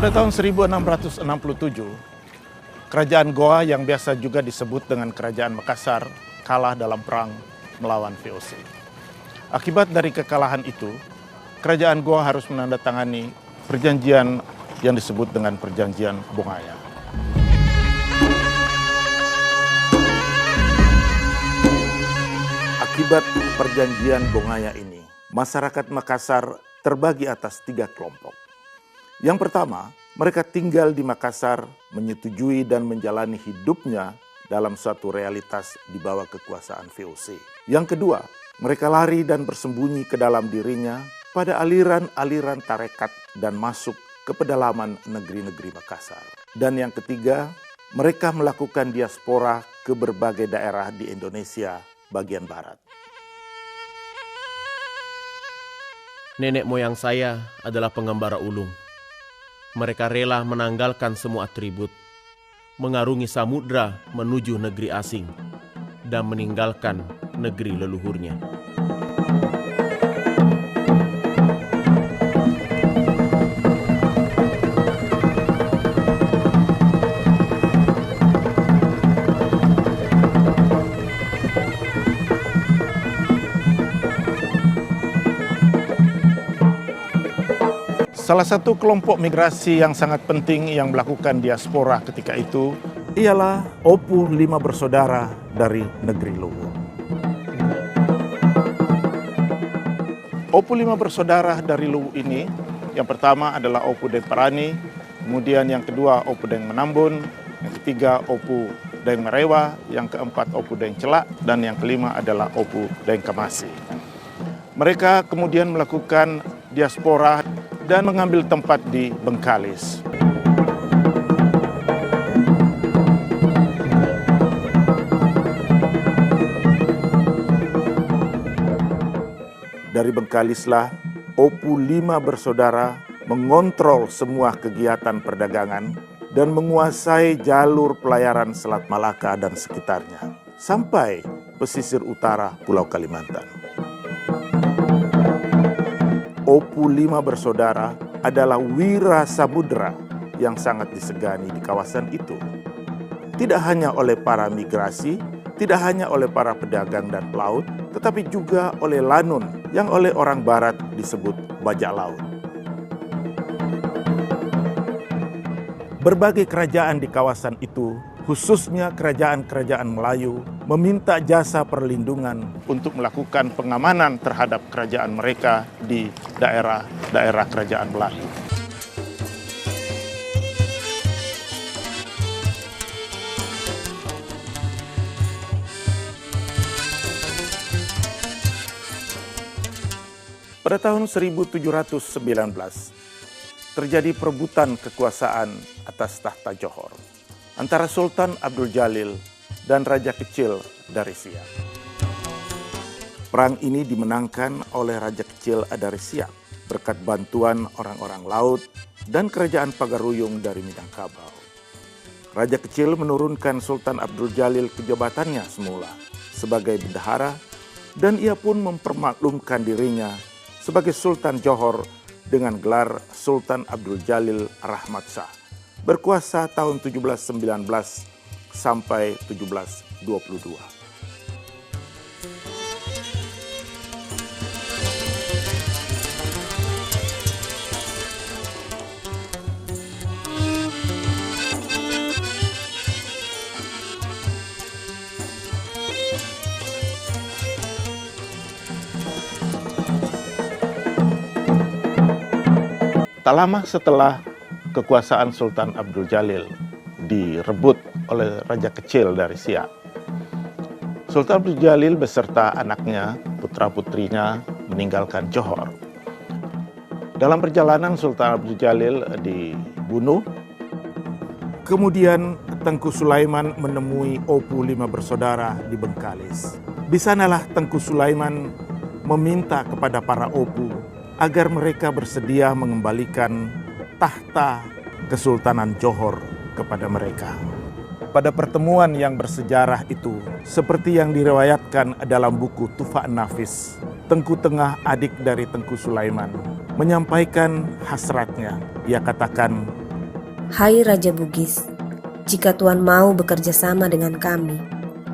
Pada tahun 1667, kerajaan Goa yang biasa juga disebut dengan Kerajaan Makassar kalah dalam perang melawan VOC. Akibat dari kekalahan itu, kerajaan Goa harus menandatangani perjanjian yang disebut dengan Perjanjian Bongaya. Akibat perjanjian Bongaya ini, masyarakat Makassar terbagi atas 3 kelompok. Yang pertama, mereka tinggal di Makassar, menyetujui dan menjalani hidupnya dalam suatu realitas di bawah kekuasaan VOC. Yang kedua, mereka lari dan bersembunyi ke dalam dirinya pada aliran-aliran tarekat dan masuk ke pedalaman negeri-negeri Makassar. Dan yang ketiga, mereka melakukan diaspora ke berbagai daerah di Indonesia bagian barat. Nenek moyang saya adalah pengembara ulung. Mereka rela menanggalkan semua atribut, mengarungi samudra menuju negeri asing, dan meninggalkan negeri leluhurnya. Salah satu kelompok migrasi yang sangat penting yang melakukan diaspora ketika itu ialah Opu 5 bersaudara dari negeri Luwu. Opu 5 bersaudara dari Luwu ini, yang pertama adalah Opu Deng Parani, kemudian yang kedua Opu Deng Menambun, yang ketiga Opu Deng Merewa, yang keempat Opu Deng Celak, dan yang kelima adalah Opu Deng Kamasi. Mereka kemudian melakukan diaspora dan mengambil tempat di Bengkalis. Dari Bengkalislah, Opu 5 bersaudara mengontrol semua kegiatan perdagangan dan menguasai jalur pelayaran Selat Malaka dan sekitarnya, sampai pesisir utara Pulau Kalimantan. Opu 5 bersaudara adalah wira samudra yang sangat disegani di kawasan itu. Tidak hanya oleh para migrasi, tidak hanya oleh para pedagang dan pelaut, tetapi juga oleh lanun yang oleh orang barat disebut bajak laut. Berbagai kerajaan di kawasan itu, khususnya kerajaan-kerajaan Melayu, meminta jasa perlindungan untuk melakukan pengamanan terhadap kerajaan mereka di daerah-daerah kerajaan Melayu. Pada tahun 1719, terjadi perebutan kekuasaan atas tahta Johor antara Sultan Abdul Jalil dan Raja Kecil dari Siak. Perang ini dimenangkan oleh Raja Kecil dari Siak berkat bantuan orang-orang laut dan kerajaan Pagaruyung dari Minangkabau. Raja Kecil menurunkan Sultan Abdul Jalil ke jabatannya semula sebagai bendahara, dan ia pun mempermaklumkan dirinya sebagai Sultan Johor dengan gelar Sultan Abdul Jalil Rahmat Shah, berkuasa tahun 1719 sampai 1722. Tak lama setelah kekuasaan Sultan Abdul Jalil direbut oleh Raja Kecil dari Siak, Sultan Abdul Jalil beserta anaknya, putra-putrinya meninggalkan Johor. Dalam perjalanan Sultan Abdul Jalil dibunuh. Kemudian Tengku Sulaiman menemui Opu 5 bersaudara di Bengkalis. Di sanalah Tengku Sulaiman meminta kepada para Opu agar mereka bersedia mengembalikan tahta Kesultanan Johor kepada mereka. Pada pertemuan yang bersejarah itu, seperti yang diriwayatkan dalam buku Tufa Nafis, Tengku Tengah, adik dari Tengku Sulaiman, menyampaikan hasratnya. Ia katakan, Hai Raja Bugis, jika Tuan mau bekerja sama dengan kami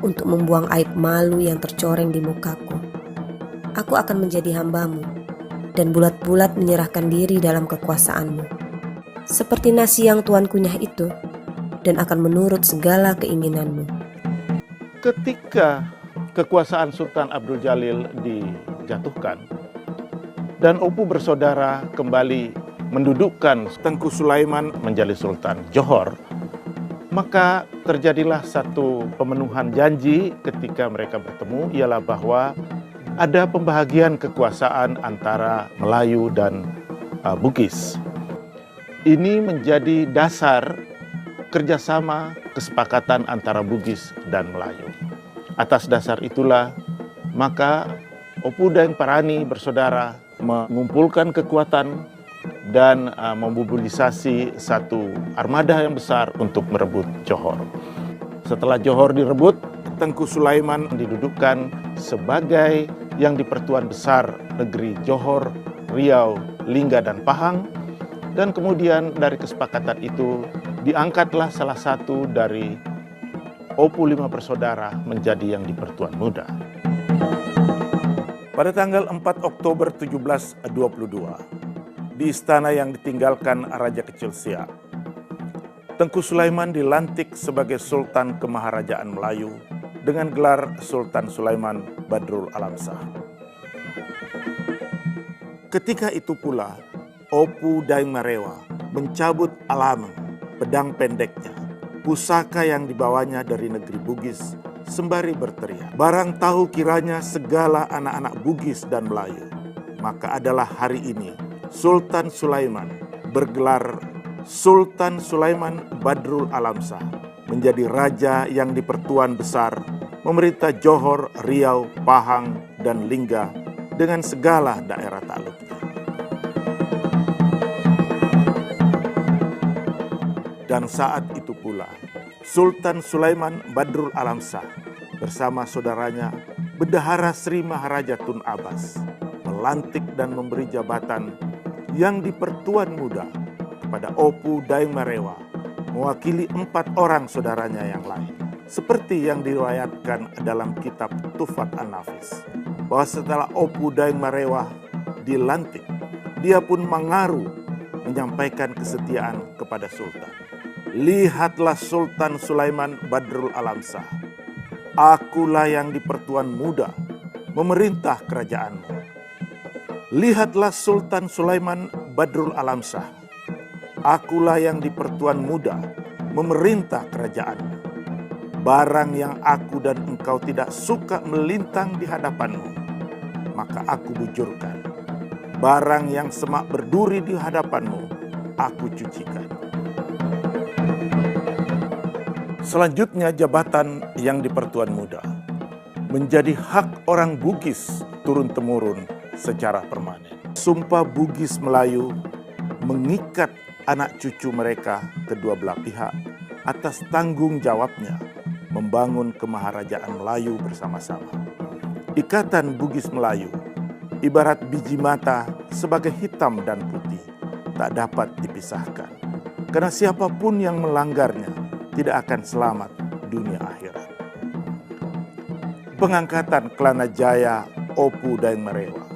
untuk membuang aib malu yang tercoreng di mukaku, aku akan menjadi hambamu dan bulat-bulat menyerahkan diri dalam kekuasaanmu, seperti nasi yang Tuan kunyah itu, dan akan menurut segala keinginanmu. Ketika kekuasaan Sultan Abdul Jalil dijatuhkan dan Opu bersaudara kembali mendudukkan Tengku Sulaiman menjadi Sultan Johor, maka terjadilah satu pemenuhan janji ketika mereka bertemu, ialah bahwa ada pembahagian kekuasaan antara Melayu dan Bugis. Ini menjadi dasar kerjasama kesepakatan antara Bugis dan Melayu. Atas dasar itulah maka Opu Daeng Parani bersaudara mengumpulkan kekuatan dan memobilisasi satu armada yang besar untuk merebut Johor. Setelah Johor direbut, Tengku Sulaiman didudukkan sebagai yang di Pertuan Besar negeri Johor, Riau, Lingga, dan Pahang. Dan kemudian dari kesepakatan itu diangkatlah salah satu dari Opu 5 bersaudara menjadi yang di Pertuan Muda. Pada tanggal 4 Oktober 1722, di istana yang ditinggalkan Raja Kecil Siak, Tengku Sulaiman dilantik sebagai Sultan Kemaharajaan Melayu dengan gelar Sultan Sulaiman Badrul Alamsyah. Ketika itu pula, Opu Daeng Marewa mencabut alameng, pedang pendeknya, pusaka yang dibawanya dari negeri Bugis, sembari berteriak, "Barang tahu kiranya segala anak-anak Bugis dan Melayu, maka adalah hari ini Sultan Sulaiman bergelar Sultan Sulaiman Badrul Alamsyah menjadi raja yang di Pertuan Besar memerintah Johor, Riau, Pahang, dan Lingga dengan segala daerah takluknya." Dan saat itu pula, Sultan Sulaiman Badrul Alamsyah bersama saudaranya Bendahara Sri Maharaja Tun Abbas melantik dan memberi jabatan yang di Pertuan Muda kepada Opu Daeng Marewa, mewakili 4 orang saudaranya yang lain. Seperti yang diriwayatkan dalam kitab Tufat An-Nafis, bahwa setelah Opu Daeng Marewa dilantik, dia pun mengaru menyampaikan kesetiaan kepada Sultan. "Lihatlah Sultan Sulaiman Badrul Alamsyah, akulah yang di Pertuan Muda memerintah kerajaanmu. Lihatlah Sultan Sulaiman Badrul Alamsyah, akulah yang di Pertuan Muda memerintah kerajaanmu. Barang yang aku dan engkau tidak suka melintang di hadapanmu, maka aku bujurkan. Barang yang semak berduri di hadapanmu, aku cucikan." Selanjutnya jabatan yang di Pertuan Muda menjadi hak orang Bugis turun-temurun secara permanen. Sumpah Bugis Melayu mengikat anak cucu mereka kedua belah pihak atas tanggung jawabnya membangun kemaharajaan Melayu bersama-sama. Ikatan Bugis Melayu ibarat biji mata sebagai hitam dan putih, tak dapat dipisahkan. Karena siapapun yang melanggarnya tidak akan selamat dunia akhirat. Pengangkatan Kelana Jaya Opu Daeng Marewa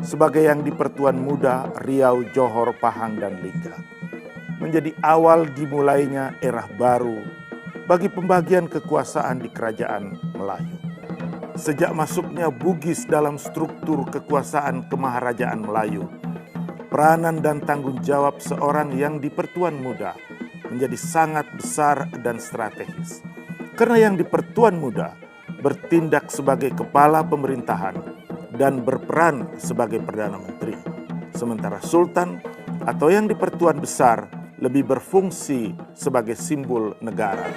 sebagai yang di Pertuan Muda Riau, Johor, Pahang, dan Lingga menjadi awal dimulainya era baru bagi pembagian kekuasaan di kerajaan Melayu. Sejak masuknya Bugis dalam struktur kekuasaan kemaharajaan Melayu, peranan dan tanggung jawab seorang yang di Pertuan Muda menjadi sangat besar dan strategis. Karena yang di Pertuan Muda bertindak sebagai kepala pemerintahan dan berperan sebagai Perdana Menteri. Sementara Sultan atau yang di Pertuan Besar lebih berfungsi sebagai simbol negara.